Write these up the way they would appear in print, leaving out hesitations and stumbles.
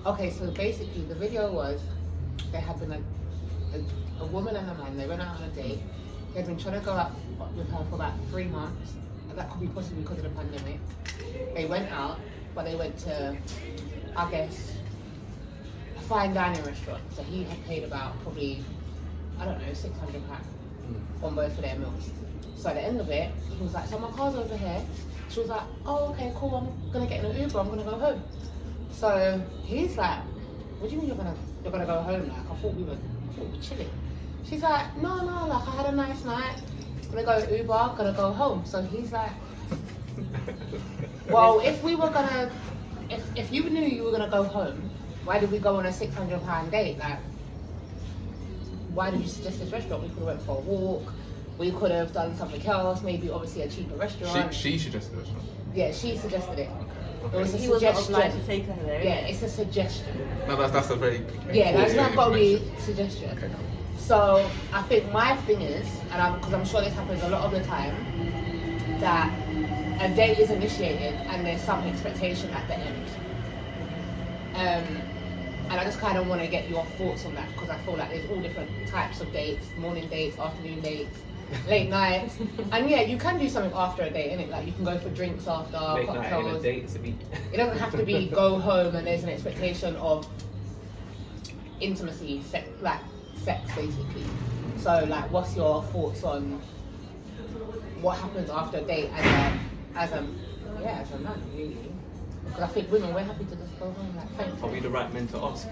Okay, so basically the video was there had been a woman and a man. They went out on a date. They'd been trying to go out with her for about 3 months. That could be possibly because of the pandemic. They went out, but they went to, I guess, a fine dining restaurant. So he had paid about probably, I don't know, £600 on both of their meals. So at the end of it, he was like, so my car's over here. She was like, oh, okay, cool, I'm gonna get in an Uber, I'm gonna go home. So he's like, what do you mean you're gonna go home? Like, I thought we were chilling. She's like, no, like I had a nice night. Gonna go Uber, gonna go home. So he's like, well, if you knew you were gonna go home, why did we go on a £600 date? Like, why did you suggest this restaurant? We could have went for a walk. We could have done something else, maybe obviously a cheaper restaurant. She suggested the restaurant? Yeah, she suggested it. Okay. It was a He was not suggestion. obliged to take her there. Yeah, it's a suggestion. No, that's a very That's not got to be suggestion. Okay, cool. So I think my thing is, and because I'm sure this happens a lot of the time, that a date is initiated and there's some expectation at the end. And I just kind of want to get your thoughts on that, because I feel like there's all different types of dates: morning dates, afternoon dates, late nights. And yeah, you can do something after a date, innit? Like you can go for drinks after, Late night cocktails. and a date is a bit. It doesn't have to be go home and there's an expectation of intimacy, sex basically. So like, what's your thoughts on what happens after a date as a man, really? Because I think women, we're happy to just go home like, thank Are we you. the right men to ask?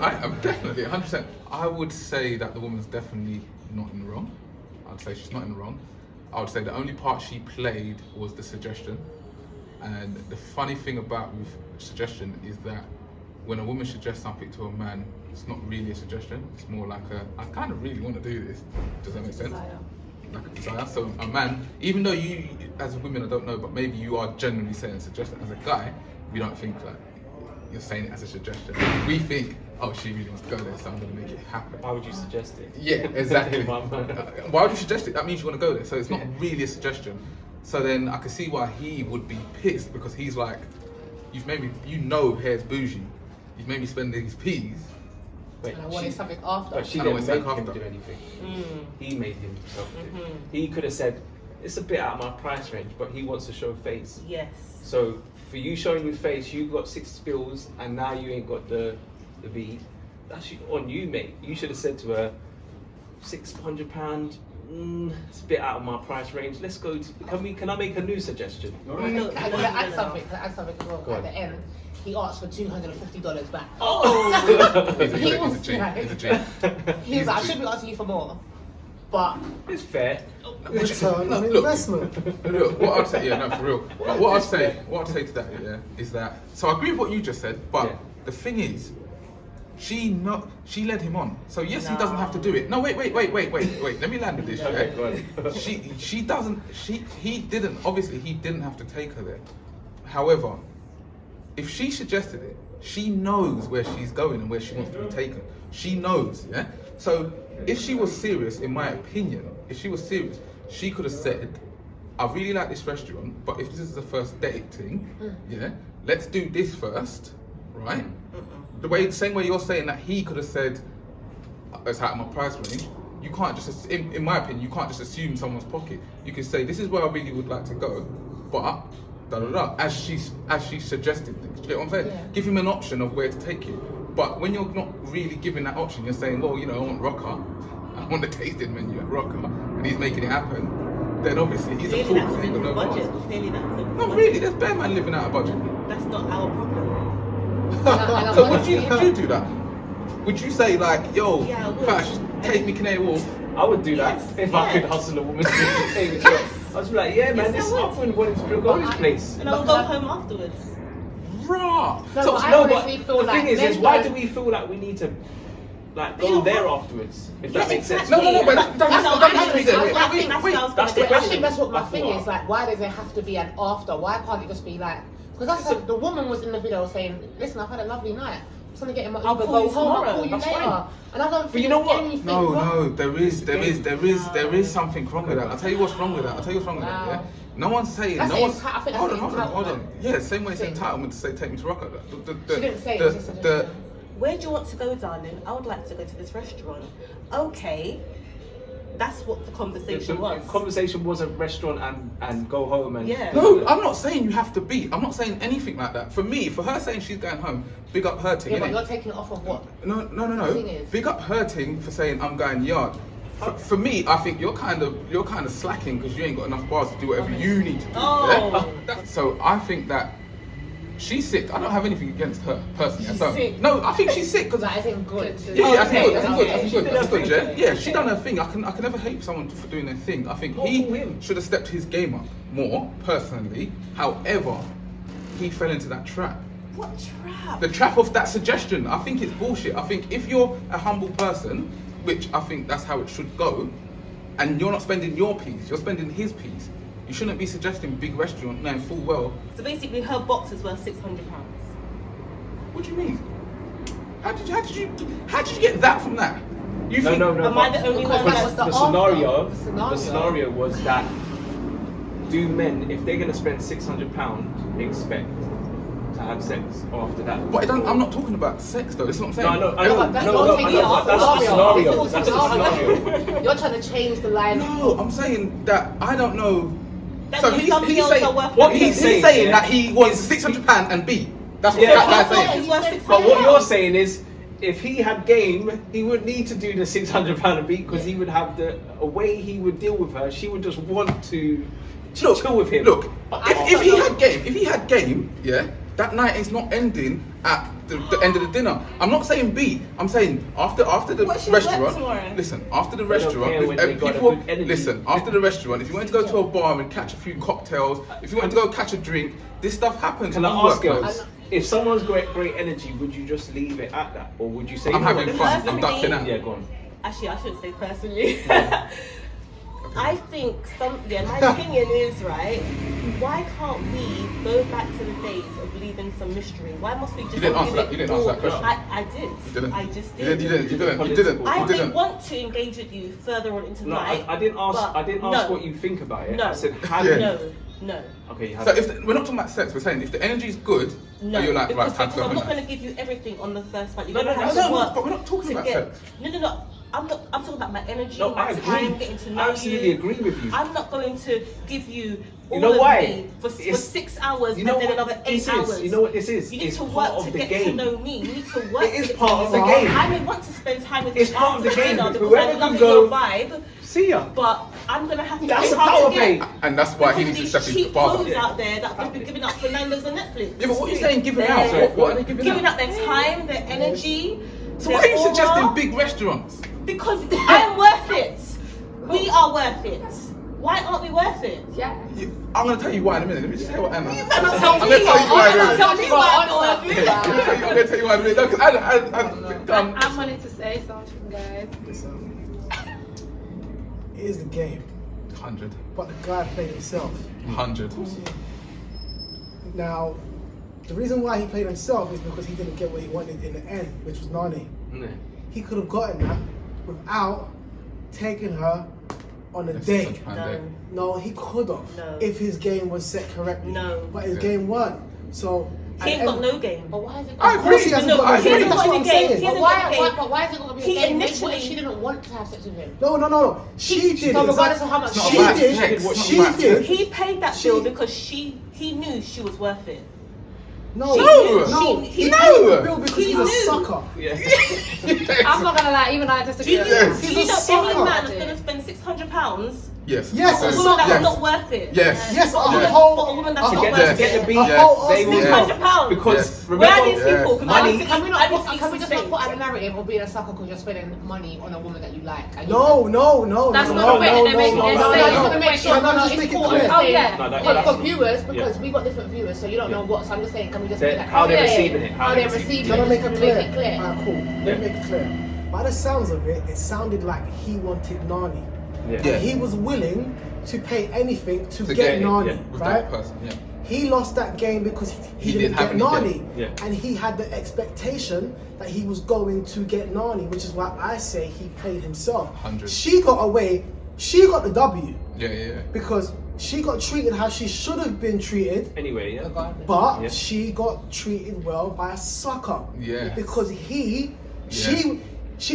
I am definitely 100%. I would say that the woman's definitely not in the wrong. I'd say she's not in the wrong. I would say the only part she played was the suggestion. And the funny thing about with suggestion is that when a woman suggests something to a man, it's not really a suggestion. It's more like I kind of really want to do this. Does that make sense? Desire. Like a desire. So a man, even though you, as a woman, I don't know, but maybe you are generally saying suggestion. As a guy, we don't think like you're saying it as a suggestion. We think, oh, she really wants to go there, so I'm going to make it happen. Why would you suggest it? Yeah, exactly. In my mind. Why would you suggest it? That means you want to go there. So it's not really a suggestion. So then I can see why he would be pissed, because he's like, you've made me, hair's bougie. You've made me spend these peas. Wait, And I wanted something after. But she And I didn't went make back him after. do anything. Mm. He made himself do it. He could have said, it's a bit out of my price range, but he wants to show face. Yes. So for you showing your face, you got 6 spills and now you ain't got the bead. That's on you, mate. You should have said to her, £600. It's a bit out of my price range. Let's go. Can I make a new suggestion? Can I add No. something? Can I add something as well? Go At on. the end, he asked for $250 back. Oh, He's a He G. was He's a G. like- He's a G. He was like, I should be asking you for more. But it's fair. Return on Look, investment. Look, what I'd say, yeah, no, for real. But what I'd say to that, yeah, is that. So I agree with what you just said, but Yeah. the thing is, she led him on. So yes, he doesn't have to do it. No, wait. Let me land with this. Okay, Yeah? go on. He didn't. Obviously, he didn't have to take her there. However, if she suggested it, she knows where she's going and where she wants to be taken. She knows, yeah. So if she was serious, in my opinion, she could have said, I really like this restaurant, but if this is the first date thing, yeah, let's do this first, right? The same way you're saying that he could have said, it's out of my price range. You can't just, in my opinion, you can't just assume someone's pocket. You can say, this is where I really would like to go, but as she suggested. Do you get what I'm saying? Yeah. Give him an option of where to take you. But when you're not really giving that option, you're saying, well, I want Rocker, I want the tasting menu at Rocker, and he's making it happen. Then obviously he's a Clearly fool that's because he in got his no budget. bars. Clearly that's in his Not budget. really. There's bare man living out of budget. That's not our problem. So would you do that? Would you say like, yo, Yeah, I would. Fash, take me Canary Wharf? I would do that Yes, if I could yeah. hustle a woman to take me to it. I was like, yeah, man, Yes, this I would. often wanted to go this place. And I'll go home afterwards. Rah! No, So- but I No, honestly but feel the like thing is men why don't- do we feel like we need to like You go know there what? afterwards? If Yeah, that makes sense. exactly. No, but that That's doesn't what have to be there. I Wait, think wait, that's wait. what I was That's the gonna I say. think that's what my That's thing what is. Like, why does it have to be an after? Why can't it just be like? Because that's like, the woman was in the video saying, "Listen, I've had a lovely night. I'm just gonna get in my I'll Uber, call go you home. tomorrow. I'll call you That's later." fine. And I don't think you know there's what? anything wrong. No, there is something wrong with that. I'll tell you what's wrong with that. Yeah. No one's saying. That's No the one's. enti- I think that's Hold the on, hold on. entitlement Yeah, same way it's thing. entitlement to say take me to Rocker. She didn't say it, it was just a suggestion. Where do you want to go, darling? I would like to go to this restaurant. Okay, that's what the conversation was. The conversation was a restaurant and go home and Yeah. No, I'm not saying you have to be. I'm not saying anything like that. For me, for her saying she's going home, big up her thing. Yeah, but innit? you're taking it off of what? No. The thing is- Big up her thing for saying I'm going yard. For me, I think you're kind of slacking because you ain't got enough bars to do whatever you need to do. Oh. Yeah? So I think that she's sick. I don't have anything against her personally. She's I don't. sick. No, I think she's sick because That isn't good. yeah, I think Okay, good. okay. That's She good. did That's her good, thing. yeah. Yeah, she done her thing. I can never hate someone for doing their thing. I think More he for him. should have stepped his game up more personally. However, he fell into that trap. What trap? The trap of that suggestion. I think it's bullshit. I think if you're a humble person, which I think that's how it should go, and you're not spending your piece, you're spending his piece. You shouldn't be suggesting big restaurant knowing full well. So basically, her box is worth £600. What do you mean? How did you get that from that? You No. Am I the only Because one that that was The offer. scenario. The The scenario was that do men, if they're gonna spend £600, expect to have sex after that? But I'm not talking about sex though. That's what I'm saying. No, I No, know. but that's No, not no, taking I it know, off but that's the scenario. If it was That's the scenario. You're trying to change the line. No, I'm saying that I don't know. That So means he's some girls saying are worth what more. he's saying yeah. that he wants £600 and B. That's what Yeah, that Her guy's box saying. is worth But what £600. you're saying is, if he had game, he wouldn't need to do the £600 a beat because he would have a way he would deal with her. She would just want to chill with him. Look, if he had game, yeah, that night is not ending at the end of the dinner. I'm not saying B. I'm saying after the What's your work restaurant. tomorrow? Listen, after the They don't restaurant, care if when they got a people good energy. listen. After the restaurant, if you want to go to a bar and catch a few cocktails, if you want to go catch a drink, this stuff happens. Can I on ask work girls, nights. if someone's great energy, would you just leave it at that, or would you say I'm you know having what, fun. I'm Personally- ducking out. Yeah, go on. Actually, I shouldn't say personally. I think my opinion is, right, why can't we go back to the days of leaving some mystery? Why must we just You didn't answer leave that. it You didn't answer that all? question. I did. You didn't. I just You did. didn't. I You may didn't. want to engage with you further on into the No, night. I didn't ask. but I didn't ask no. what you think about it. No. I said, have Yeah. you? No. Okay, you have. So if we're not talking about sex, we're saying if the energy is good, No, you're like right, because time to go I'm home. not going to give you everything on the first night. No, You're no, going to no, have to no, work but we're not talking to about get. sex. No. I'm talking about my energy, No, my I time, agree. getting to know I absolutely you. agree with you. I'm not going to give you all know of why? me for It's- 6 hours You know and then what another 8 this hours. is? You know what this is? You need It's to part work of to the get game. to know me. You need to work. It is to get part to of the know game. me. I may want to spend time with It's you part of the after game. dinner because Whoever I can love go- your vibe, See ya. but I'm gonna have to. That's get a hard power to get. play. And that's why he Because needs to of step these into cheap the bar. hoes out there that have been giving up for Nando's and Netflix. Yeah, but what are you saying giving out? What are they giving Giving out? up their time, their energy. So their why are you aura, suggesting big restaurants? Because I am worth it. We are worth it. Why aren't we worth it? Yeah. I'm going to tell you why in a minute. Let me just tell you what Anna. You better I'm tell going me to tell you why in a minute. Tell me why I'm not worth it. I'm going to tell you why in a minute. No, because I wanted to say something, guys. It is the game, 100. but the guy played himself. 100. Now, the reason why he played himself is because he didn't get what he wanted in the end, which was Nani. Yeah. He could have gotten that without taking her on a date. No. No, he could have No. if his game was set correctly. No. But his Yeah. game weren't. So He ain't got no game. But why is it? I of course he agree. hasn't No, got he no game. hasn't That's got what any I'm game. saying. He But hasn't why? got a game. But why is it gonna be a He game? Maybe initially- she didn't want to have sex with him. No. She did. So regardless of how much It's not she about did. sex, it's She not about did. sex. He paid that She- bill because he knew she was worth it. No, No. no. He He No. paid the bill because He he's a knew. sucker. Yeah. I'm not gonna lie, even I disagree. Do you, with Yes. do that. you He's a know any sucker. man that's gonna spend £600 Yes. Yes, for a a woman that's yes. not worth it? Yes. Yes, For a a woman, whole- for a woman that's a not whole- worth Yes. Get the it. beat. A whole They will Austin- £600. because Yes. Where are these Yes. people? 'Cause Money- I need to Can we I not? need to Can we just see not put some out a narrative of being a sucker because you're spending money on a woman that you like? And you No. That's no, not the way no, that they're making no, it no, say. No, I no, just want to no. make sure. Can I No, just it's make it important. clear? Oh, saying yeah. No, for that's- viewers, because yeah. we got different viewers, so you don't know what. So I'm just saying, can we just That- make that how they're clear? receiving it, how How they're they're receiving Can I it? make Just it to clear? make it clear. Alright, cool. Let me make it clear. By the sounds of it, it sounded like he wanted Nani. Yeah. Yeah. And he was willing to pay anything to To get get it, Nani, yeah, With right? that person, yeah. He lost that game because he He didn't didn't have get any Nani. game. Yeah. And he had the expectation that he was going to get Nani, which is why I say he played himself. 100. She got away, she got the W Yeah. because She got treated how she should have been treated, Anyway, yeah. Regardless. but Yeah. she got treated well by a sucker. Yeah. Because she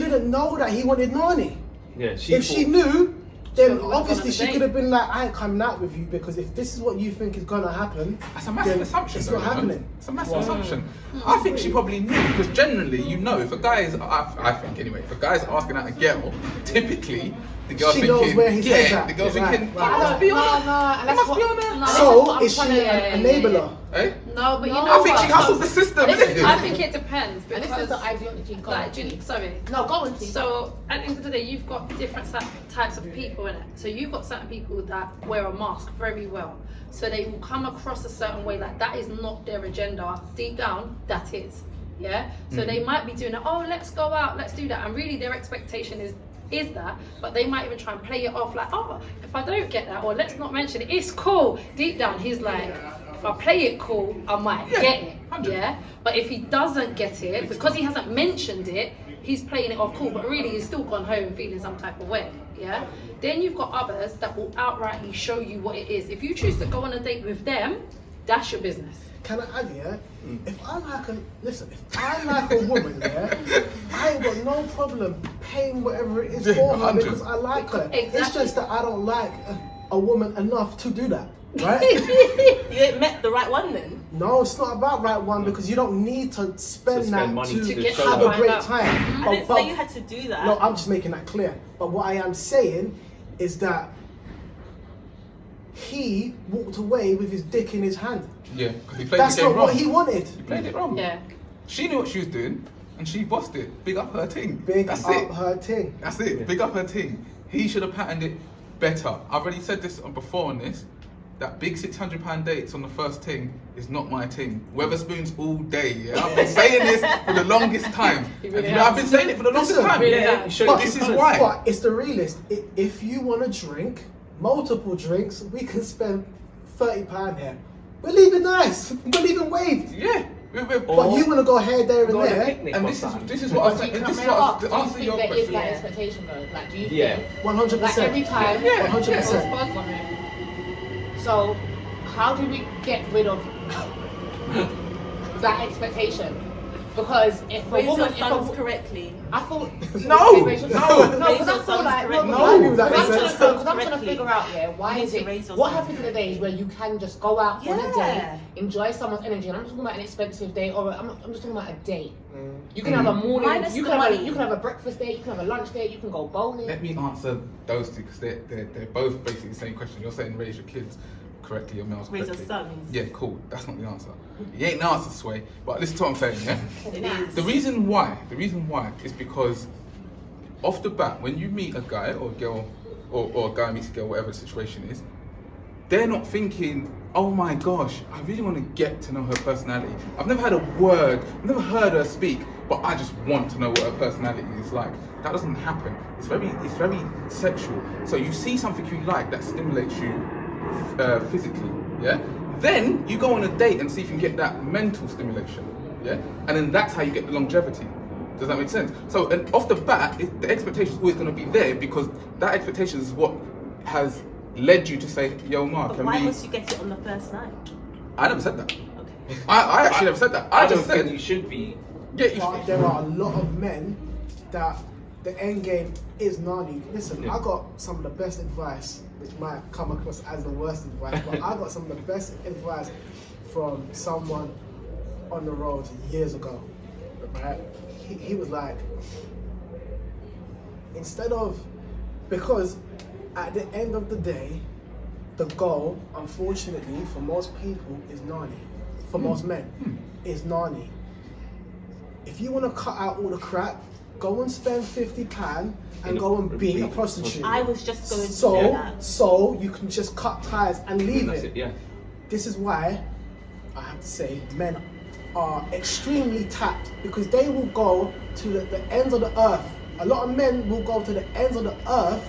didn't know that he wanted Nani. Yeah, If she knew, then Should've went on obviously a she date. could have been like, I ain't coming out with you because if this is what you think is gonna happen, That's a massive then assumption. it's though, not you know? happening. It's a massive assumption. I think she probably knew because generally, you know, if a guy is, I think anyway, if a guy's asking out a girl, typically the girl's She thinking, knows where his head's yeah, at. the girl's Right, thinking, right. he must be on No, her. and He that's must what- be on her. No. So I'm is she trying to- an enabler? Eh? No, but you know I think what? she hustles the system. I think it depends And this because, is the ideology. Go like, on, do you- T. sorry. No, go on, T. So at the end of the day, you've got different types of people in it. So you've got certain people that wear a mask very well. So they will come across a certain way, like that is not their agenda. Deep down, that is. Yeah? So they might be doing it, oh, let's go out, let's do that. And really their expectation is that, but they might even try and play it off like, oh, if I don't get that, or let's not mention it, it's cool. Deep down, he's like, if I play it cool, I might Yeah, get it. 100. Yeah? But if he doesn't get it, because he hasn't mentioned it, he's playing it off cool, but really he's still gone home feeling some type of way. Yeah? Then you've got others that will outrightly show you what it is. If you choose to go on a date with them, that's your business. Can I add, yeah? If I like a woman, yeah, I ain't got no problem paying whatever it is Yeah, for her 100. because I like her. It's Exactly. just that I don't like a woman enough to do that, right? You ain't met the right one then. No, it's not about right one because you don't need to spend To that spend money to to get have her. a great Find out. time. I didn't say you had to do that. No, I'm just making that clear. But what I am saying is that he walked away with his dick in his hand. Yeah, because he played That's the game not wrong. what he wanted. He played it wrong. Yeah. She knew what she was doing, and she bossed it. Big up her team. Big That's up it. her thing. That's it. Big up her team. He should have patterned it better. I've already said this before on this. That big £600 dates on the first thing is not my thing. Weatherspoons all day. Yeah, I've been saying this for the longest time. You really And, I've been saying it for the longest Listen, time. really Yeah, has. so But- this is why. But it's the realist. If you want to drink multiple drinks, we can spend £30 here. We're leaving nice. We're leaving waved. Yeah. But you want to go here, there, and Go on a there. picnic And or this is something. what I But think. can This I is what I ask, do to you answer think your there is question. that Yeah. expectation though? Like, do you Yeah. think 100%. like every time? Yeah. 100%. So, how do we get rid of that expectation? Because if a Raise woman, your funds correctly. I thought No, raise your- no. no, because I feel like No, because that I'm makes trying sense. to figure out, yeah, why You is need to it? raise your What funds happens to the days where you can just go out on a Yeah. date, enjoy someone's energy, and I'm not talking about an expensive date, or I'm just talking about a date. You can have a morning, Minus you the can have money. you can have a breakfast date, you can have a lunch date, you can go bowling. Let me answer those two because they're both basically the same question. You're saying raise your kids correctly, your males Raise correctly. your sons. Yeah, cool. That's not the answer. It ain't the answer, Sway. But listen to what I'm saying, yeah? It is. The reason why is because off the bat, when you meet a guy or a girl, or a guy meets a girl, whatever the situation is, they're not thinking, oh my gosh, I really want to get to know her personality. I've never had a word, I've never heard her speak, but I just want to know what her personality is like. That doesn't happen. It's very sexual. So you see something you like that stimulates you physically, yeah? Then you go on a date and see if you can get that mental stimulation, yeah? And then that's how you get the longevity. Does that make sense? So and off the bat, the expectation is always going to be there because that expectation is what has led you to say, yo, Mark, But can why we... must you get it on the first night? I never said that. Okay. I actually never said that. I I don't just think said... you should be. Yeah, you But there are a lot of men that the end game is Nani. Listen, Yeah. I got some of the best advice, which might come across as the worst advice, but I got some of the best advice from someone on the road years ago. Right? He was like, instead of, because at the end of the day, the goal, unfortunately, for most people is Nani. For most men, is Nani. If you want to cut out all the crap, go and spend £50 and go and be a prostitute. I was just going to say that. So you can just cut ties and leave That's it. it, yeah. This is why I have to say men are extremely tapped because they will go to the ends of the earth. A lot of men will go to the ends of the earth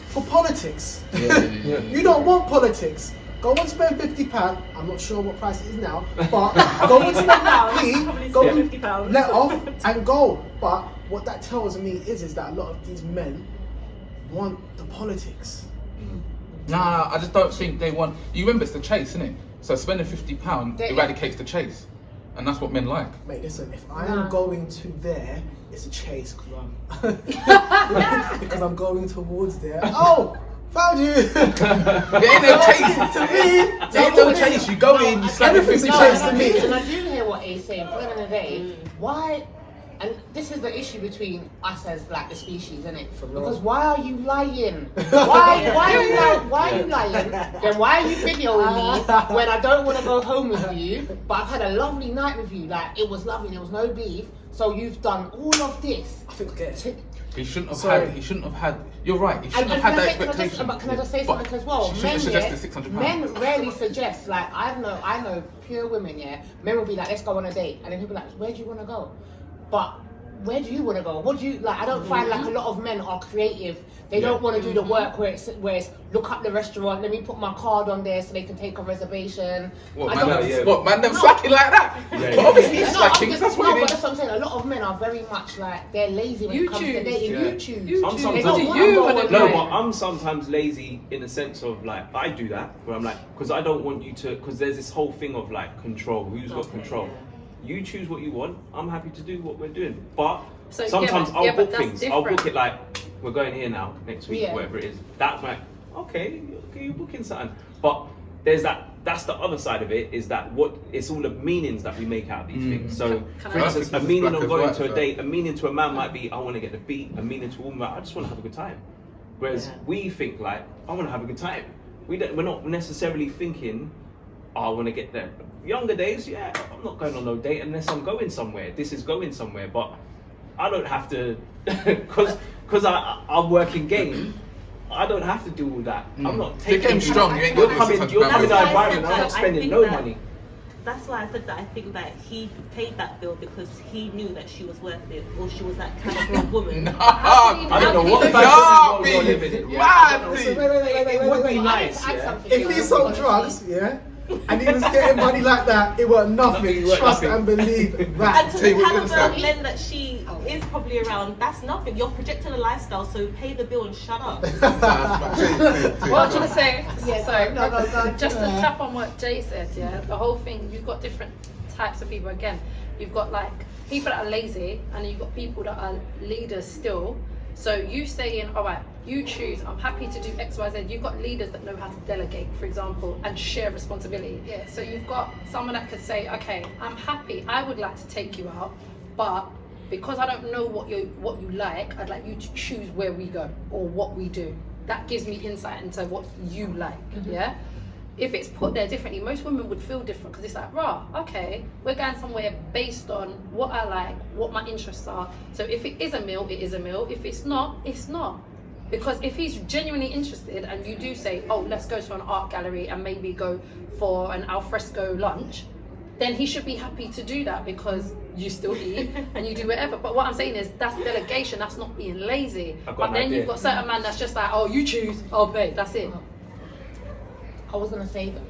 for politics. Yeah. You don't want politics. Go and spend £50. I'm not sure what price it is now, but go and spend that Probably P, go still and £50. let off and go. But what that tells me is that a lot of these men want the politics. Nah, I just don't think they want. You remember, it's the chase, isn't it? So spending £50 eradicates the chase, and that's what men like. Mate, listen, if I'm going to there, it's a chase because I'm going towards there. Oh, found you. There ain't no chase to me. There ain't no chase. You go in, you slap your Everything's a 50 chase to me. And I do hear what A's saying. At the end of the day, why? And this is the issue between us as like the species, isn't it? Because why are you lying? Why are you lying? Then why are you videoing me when I don't want to go home with you, but I've had a lovely night with you? Like, it was lovely, there was no beef. So you've done all of this. I think I get it. He shouldn't have had. You're right. He shouldn't have had that expectation. But can I just say something as well? She shouldn't have suggested £600. Men rarely suggest. Like, I know pure women. Yeah, men will be like, let's go on a date, and then people are like, where do you want to go? But where do you want to go? What do you like? I don't find like a lot of men are creative. They don't want to do the work where it's look up the restaurant. Let me put my card on there so they can take a reservation. What man? Them slacking like that? Yeah, But obviously he's slacking. That's what but it is. that's what I'm saying. A lot of men are very much like they're lazy when it comes to dating. Yeah. You choose. You I'm choose. sometimes- What do They you don't want want to to No, do? but I'm sometimes lazy in the sense of like I do that where I'm like because I don't want you to because there's this whole thing of like control. Who's got control? You choose what you want. I'm happy to do what we're doing, but So, sometimes but I'll book that's things. I'll different. book it like we're going here now next week, Yeah. whatever it is. That's like okay, you're booking something, but there's that. That's the other side of it. Is that what it's all the meanings that we make out of these things. So, Can for I- instance, I a think meaning it's of black going as to a white, date, a meaning to a man might be I want to get the beat. A meaning to a woman, I just want to have a good time. Whereas we think like I want to have a good time. We're not necessarily thinking I want to get there. Younger days, yeah, I'm not going on no date unless I'm going somewhere. This is going somewhere, but I don't have to because I work in game. I don't have to do all that. I'm not If you're taking getting strong, you ain't You're got coming £600. to our That's why I environment. said I'm that. not I spending think no that- money. That's why I said that I think that he paid that bill because he knew that she was worth it or she was that caliber of woman. I don't know what fantasy world you're living in. Yeah. I don't know. So wait, It would be I nice, need to add yeah. something If here. he sold drugs, yeah, and he was getting money like that, it was nothing. Nothing, it was Trust nothing. and believe And that. to Tell you the what, caliber understand. of men that she is probably around, that's nothing. You're projecting a lifestyle, so pay the bill and shut up. What I was gonna say, Yeah, sorry, no, go, just to yeah. tap on what Jay said, yeah, the whole thing, you've got different types of people again. You've got like people that are lazy, and you've got people that are leaders still. So you saying, all right, you choose, I'm happy to do X, Y, Z. You've got leaders that know how to delegate, for example, and share responsibility. Yeah. So you've got someone that could say, okay, I'm happy, I would like to take you out, but because I don't know what you like, I'd like you to choose where we go or what we do. That gives me insight into what you like. Yeah. If it's put there differently, most women would feel different because it's like, rah, okay, we're going somewhere based on what I like, what my interests are. So if it is a meal, it is a meal. If it's not, it's not. Because if he's genuinely interested and you do say, oh, let's go to an art gallery and maybe go for an alfresco lunch, then he should be happy to do that because you still eat and you do whatever. But what I'm saying is that's delegation, that's not being lazy. I've got But an then idea. you've got certain man that's just like, oh, you choose, oh, babe, that's it. I was gonna say that,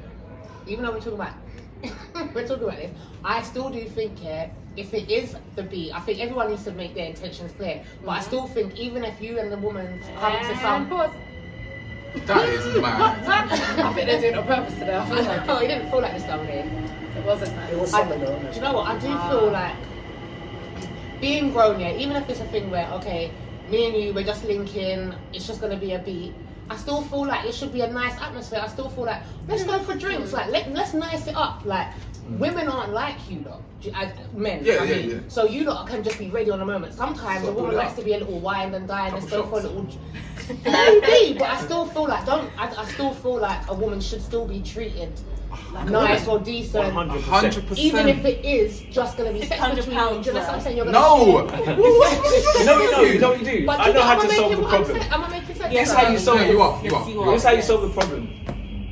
even though we're talking about this, I still do think if it is the beat, I think everyone needs to make their intentions clear. But I still think even if you and the woman come to And some, pause. That is mad. I think they're doing it on purpose today. I feel like oh, it didn't feel like this the other day. it wasn't nice. It was I, something though. do you know what? I do feel like being grown, yeah, even if it's a thing where, okay, me and you, we're just linking, it's just gonna be a beat. I still feel like it should be a nice atmosphere. I still feel like let's go for drinks. Like let's nice it up. Like women aren't like you though. Men. Yeah, I yeah, mean. yeah. So you lot can just be ready on the moment. Sometimes So a woman pull it likes up. to be a little wine and dine. Let's go Couple for a shots. little. Maybe, but I still feel like I still feel like a woman should still be treated nice or decent. 100%. 100%. Even if it is just gonna be sex £600 between you, do you know what I'm saying? You're gonna No! share. You know what you do. But I know how to am I solve making the what I'm problem. saying? Am I making sense? Yes, how you solve Yeah, it. you are. Yes, you are. Here's how you solve the problem.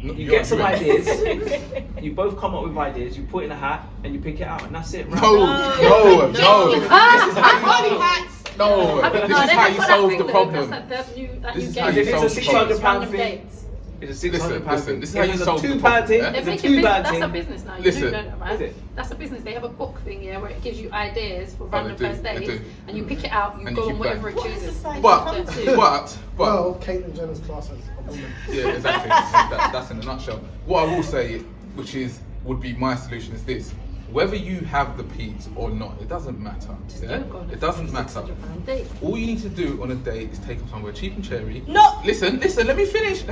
You You get are, some you are. ideas, you both come up with ideas, you put in a hat, and you pick it out, and that's it. Right? No. This is how you hats. No, this is how you solve the problem. That's that new This is game. how If you it's a solve the problem. £600 Random thing, dates. It's a £600 Listen, thing. this is how you If it's solve a the £2 problem, thing. yeah? They're It's a making £2 that's a thing. business now. You Listen. do know that, right? Is it? That's a business. They have a book thing, yeah, where it gives you ideas for they random do, first they dates, do. and you pick it out, you And go you on keep whatever going. it What chooses. society But, come to? but, Well, Caitlyn Jenner's class as a woman. yeah, exactly. That's in a nutshell. What I will say, which would be my solution, is this: whether you have the peas or not, it doesn't matter. Just Yeah? don't go on a It doesn't matter. £600 date. All you need to do on a date is take them somewhere cheap and cherry. No. Listen. Let me finish.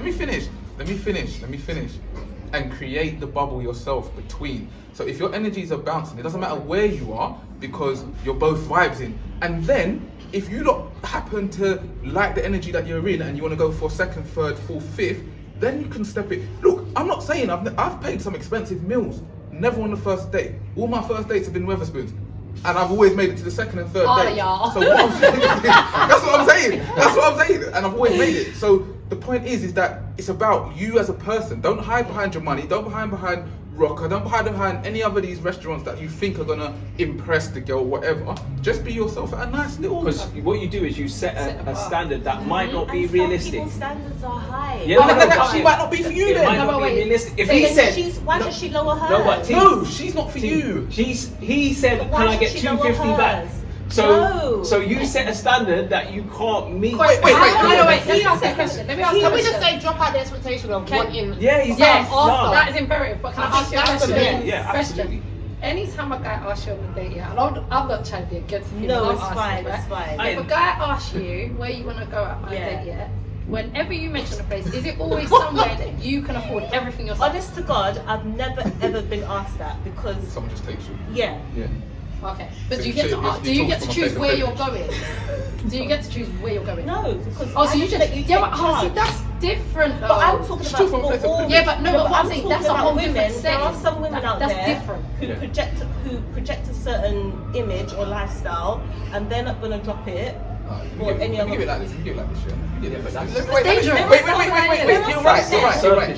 And create the bubble yourself between. So if your energies are bouncing, it doesn't matter where you are because you're both vibes in. And then if you lot happen to like the energy that you're in and you want to go for second, third, fourth, fifth, then you can step it. Look, I'm not saying I've paid some expensive meals. Never on the first date. All my first dates have been Weatherspoons. And I've always made it to the second and third All date. y'all. So what I'm saying, that's what I'm saying. And I've always made it. So the point is that it's about you as a person. Don't hide behind your money. Don't hide behind Rocker. Don't hide behind any other of these restaurants that you think are gonna impress the girl, whatever. Just be yourself at a nice little. Because what you do is you set Set the a bar. standard that might not be And realistic. Some people's standards are high. Yeah, Well, no, then but that she might not be for you It then. might No, not but be wait. realistic. If So he then said, Why does she lower hers? No, but No, she's not for you. he said, But why can I should get she lower $250 back? hers? So No. so you set a standard that you can't meet. Wait. Let me ask you a question. Let me ask you a Can we just question. say drop out the expectation of Okay. wanting? Yeah, he's Yeah, done. also, that is imperative. But can I ask you a That's the question? thing. Yeah, Question. absolutely. Anytime a guy asks you on a date, yeah, and I'm not trying to be against you. No, but it's I'm fine, asking, it's fine. If a guy asks you where you want to go out on a Yeah. date, yeah, whenever you mention a place, is it always somewhere that you can afford everything yourself? Honest to God, I've never ever been asked that because Someone just takes you. yeah. Yeah. Okay, but So do you get to you do you talk get to from a choose place of where you're privilege. going? Do you get to choose where you're going? No, because Oh, so I you need to just let you yeah, take but oh, see, charge. that's different. Though. But I'm talking Just about talk from a place for of all. privilege. Yeah, but no, but what I'm talking saying, that's a about whole women. different There are setting. some women out That's there different. who project a certain image or lifestyle, and they're not gonna drop it. Or any Let me other. give it like this. Give it like this, yeah. Yeah, but that's- Wait, dangerous. Wait. There are You're right.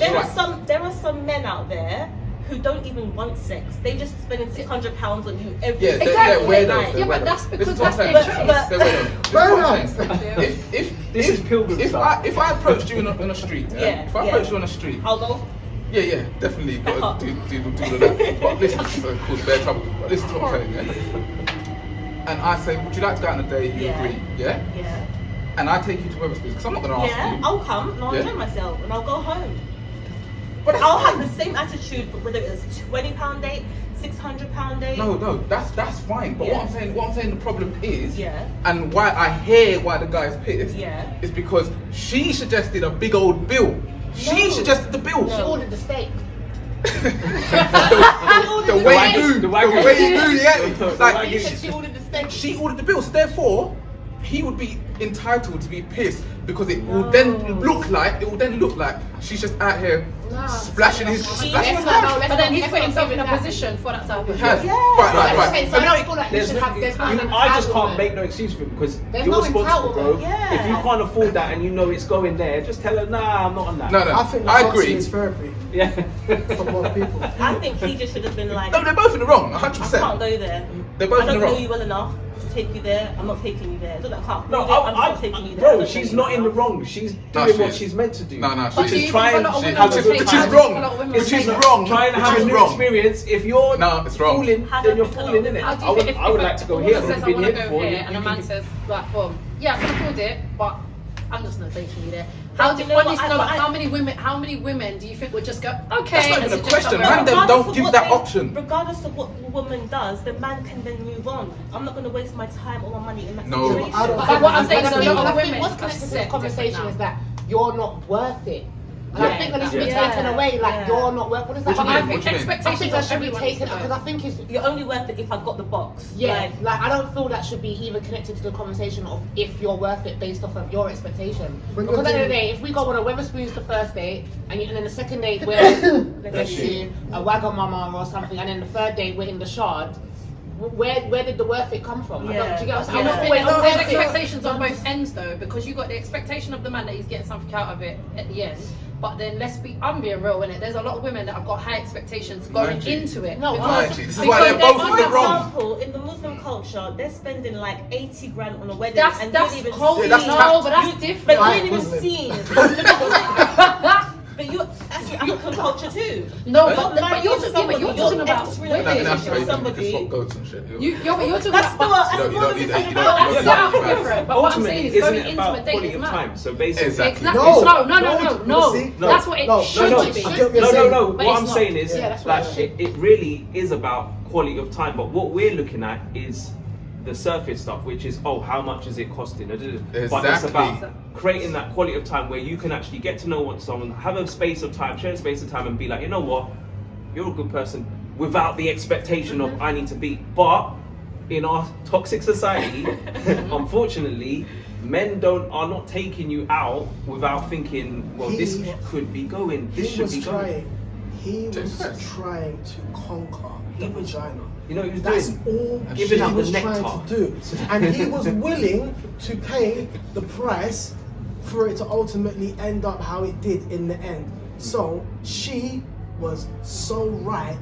There are some men out there who don't even want sex. They just spending £600 on you every Yeah, single they're weirdos. night. Yeah, but Weirdos. that's This because is what I'm that's saying. their choice. They're weirdos. This is what I'm saying. This is pilgrim stuff. If I approached you on a street, yeah? Yeah, If I yeah. approached you on a street, I'll go. yeah, definitely got to do that. But listen, it's cause bare trouble. But listen to what I'm saying, yeah? And I say, would you like to go out on a date? You Yeah. agree, yeah? Yeah. And I take you to Weatherspoons because I'm not going to ask Yeah, you. I'll come and I'll Yeah. enjoy myself and I'll go home. But I'll have the same attitude whether it's £20 date, £600 date. No, that's fine. But Yeah. what I'm saying, the problem is, Yeah. and why I hear why the guy's pissed, Yeah. is because she suggested a big old bill. She No. suggested the bill. She ordered the steak. the way you do, The wagyu. the way you do, yeah. The Like wagyu. You said she ordered the steak. she ordered the bill, so therefore he would be entitled to be pissed because it will No. then look like she's just out here No. splashing his Let's cash. not- But then he's let's put not himself give in a it that. position for that to happen. Has. Yeah. Right. Okay, so I don't feel like you should have. There's no I just can't entitlement. make no excuse for him because There's you're no responsible, bro. entitlement. Yeah. If you can't afford that and you know it's going there, just tell her, nah, I'm not on that. No, I think I the agree. is therapy Yeah. for most people. I think he just should have been like, No, they're both in the wrong, 100%. I can't go there. They're both I don't in the know wrong. you well enough to take you there. I'm not taking you there. It's not that I can't No, afford it, I'm just not taking you there. I bro, don't she's know not you in the enough. wrong. She's No, doing she what is. she's meant to do. No, But she do is. you trying- think a lot of she women has will a good take Which is time? wrong. A lot of women Which will is take wrong. Trying to Which have a is new wrong. experience. If you're No, it's wrong. fooling, How then you're does it fooling, go? innit? How do you I would, think I would if like to go a here. woman I've says, never I been want here to go before. here, and a man says, like, boom, yeah, I can afford it, but I'm just not taking you there. How do you know what, honestly, I- no, but I- how many women do you think would just go, okay? That's not and even a suggest question, somewhere man. else? Them Regardless don't of give what that option. Regardless of what the woman does, the man can then move on. I'm not going to waste my time or my money in that No. situation. I don't But think what I'm that's saying is the a same. lot of I think women what's are connected to set this conversation different is now. that you're not worth it. And Yeah. I think that needs to be Yeah. taken away. Like Yeah. you're not worth. What does that What do mean? you I mean? think What do you mean? I expectations think on that should be everyone taken needs to because go. I think it's You're only worth it if I got the box. yeah. Like I don't feel that should be even connected to the conversation of if you're worth it based off of your expectation. When Because at the end of the you're day, if we go on a Weatherspoons the first date and then the second date we're let's see a Wagamama or something, and then the third date we're in the Shard. Where did the worth it come from? I don't, do you get what I'm saying? Yeah. I'm not There's always there's worth it. expectations on both ends though, because you got the expectation of the man that he's getting something out of it at the end. But then I'm being real in it. There's a lot of women that have got high expectations going Mind you. into it. No, because, mind you. This is why they're because both in For the wrong. example, in the Muslim culture, they're spending like 80 grand on a wedding That's and you that's don't even cold. see Yeah, that's no, tax. but that's But different. you didn't even Muslim. see But you're actually African culture too. No, You're but marrying you're somebody, talking about ex-related Like, in women. Africa, you can somebody. swap goats and shit. But you're talking That's still about. You don't need it. You But don't that's need sounds it. different. But what I'm saying Ultimately, is isn't very it about intimate quality dating of is time? mad. So basically, Exactly. Exactly. No. No. See? No. That's what it No. should No. be. I get what you're no, saying. no. But What it's I'm not. saying is, Yeah, that's like, what it really is about quality of time. But what we're looking at is the surface stuff, which is, oh, how much is it costing? But it's Exactly. about creating that quality of time where you can actually get to know what someone, have a space of time, share a space of time, and be like, you know what, you're a good person, without the expectation of I need to be. But in our toxic society, unfortunately, men are not taking you out without thinking, well, this could be going, this He should was be going. He was Yes. trying to conquer the vagina. You know what he was That's doing? all Giving he up the was nectar. trying to do. And he was willing to pay the price for it to ultimately end up how it did in the end. So she was so right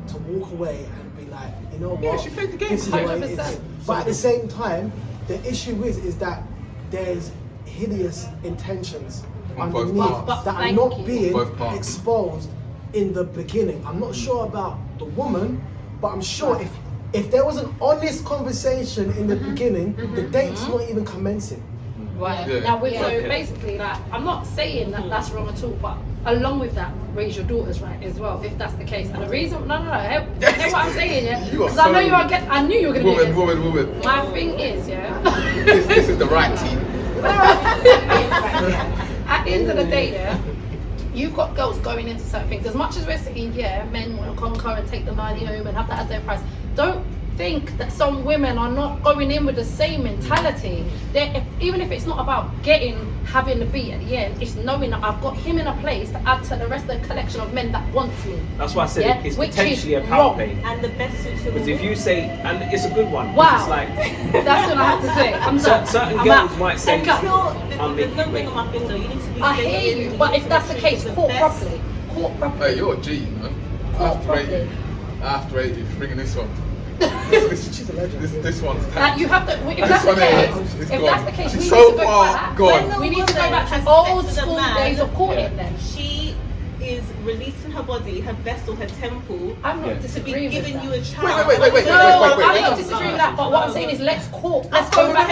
to walk away and be like, you know what? Yeah, she played the game. This is the way it is. 100%. But at the same time, the issue is that there's hideous intentions On both underneath parts. that are Thank not you. being Both parts. exposed in the beginning. I'm not sure about the woman, but I'm sure if there was an honest conversation in the beginning, the date's not even commencing. Right. Yeah. Now, Yeah. so basically, like, I'm not saying that that's wrong at all, but along with that, raise your daughters right as well, if that's the case. And the reason, no, hear what I'm saying, yeah? You are Because I know so- you are I knew you were going to be Woman, against woman. My thing is, yeah. This is the right team. At the end of the day, yeah, you've got girls going into certain things. As much as we're saying, yeah, men want to conquer and take the money home and have that as their price. Don't think that some women are not going in with the same mentality. Even if it's not about having the beat at the end, it's knowing that I've got him in a place to add to the rest of the collection of men that wants me. That's why I said Yeah, it's which potentially is a power wrong. play. And the best suited Because if you say, and it's a good one, 'cause Wow. it's like, That's what I have to say. I'm done. certain I'm girls out. might say, I'm cut. I'll make there's no you ring wait. on my finger. You need to be I hear dating, you, need but to if that's the make case, sure court the properly. Court properly. Hey, you're a G, you know. Court After 80. properly. After 80, bringing this one. She's a legend. This one's Like tapped. you have to. If This that's the one here case, is if gone. that's the case, we She's need so to go far back. gone. We need to go back has to old sex with a school man, days of courting. Then She is releasing her body, her vessel, her temple I'm not Yeah. to be disagreeing with giving that. you a child. wait, No, wait, I'm not disagreeing with that. But what I'm saying is, let's court. Let's go back.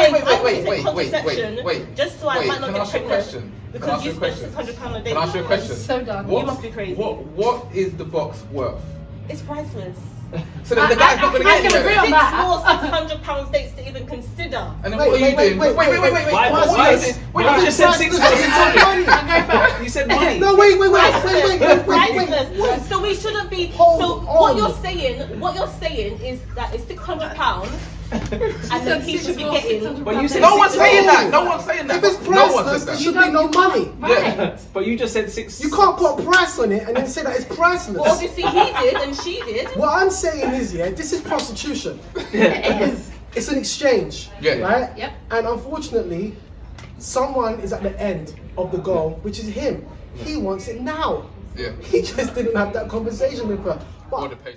Wait. Just so I might not Can I get ask you a pregnant. question? Can I Because ask you you a spent question? £600 a day. Can I ask you a question? So done. What- You must be crazy. What is the box worth? It's priceless. So then the guy's not going to I get can you agree there. on Six that. more £600 dates to even consider. And then Wait, what are you wait, doing? wait, wait. Why? What's Why this? is it? You just said 600. You said money. No, wait. Priceless. So we shouldn't be. Hold so on. what you're saying is that it's £600, and then he should be getting. But you said No one's 600. saying that. No one's saying that. If it's No one priceless, said there that. should be no money. Yeah. But you just said six. You can't put a price on it and then say that it's priceless. Well, obviously he did and she did. What I'm saying is, yeah, this is prostitution. It is. It's an exchange, Yeah. right? Yep. And unfortunately, someone is at the end of the goal, which is him. He wants it now. Yeah. He just didn't have that conversation with her. Or the But pay.